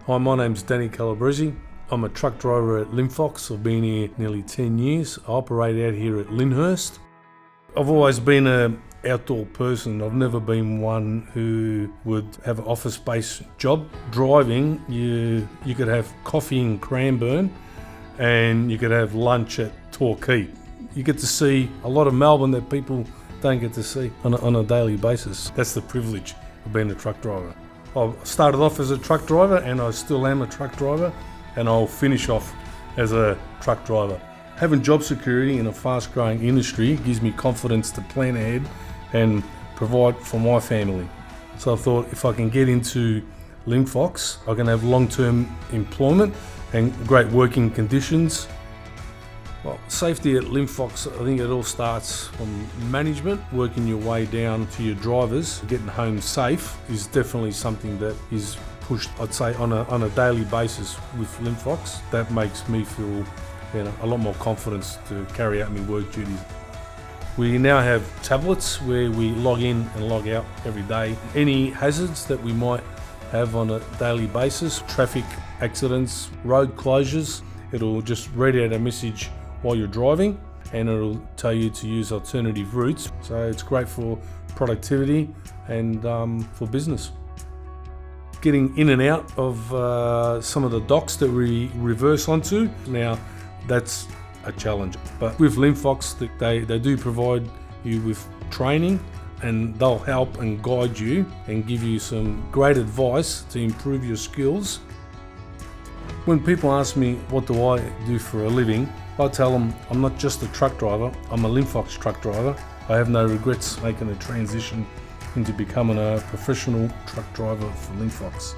Hi, my name's Danny Calabrese. I'm a truck driver at Linfox. I've been here nearly 10 years. I operate out here at Lyndhurst. I've always been an outdoor person. I've never been one who would have an office-based job. Driving, you could have coffee in Cranbourne and you could have lunch at Torquay. You get to see a lot of Melbourne that people don't get to see on a daily basis. That's the privilege of being a truck driver. I started off as a truck driver and I still am a truck driver, and I'll finish off as a truck driver. Having job security in a fast-growing industry gives me confidence to plan ahead and provide for my family. So I thought if I can get into Linfox, I can have long-term employment and great working conditions. Well, safety at Linfox, I think it all starts from management, working your way down to your drivers. Getting home safe is definitely something that is pushed, I'd say, on a daily basis with Linfox. That makes me feel a lot more confidence to carry out my work duties. We now have tablets where we log in and log out every day. Any hazards that we might have on a daily basis, traffic accidents, road closures, it'll just read out a message while you're driving, and it'll tell you to use alternative routes. So it's great for productivity and for business. Getting in and out of some of the docks that we reverse onto, now that's a challenge. But with Linfox, they do provide you with training, and they'll help and guide you and give you some great advice to improve your skills. When people ask me what do I do for a living, I tell them I'm not just a truck driver, I'm a Linfox truck driver. I have no regrets making a transition into becoming a professional truck driver for Linfox.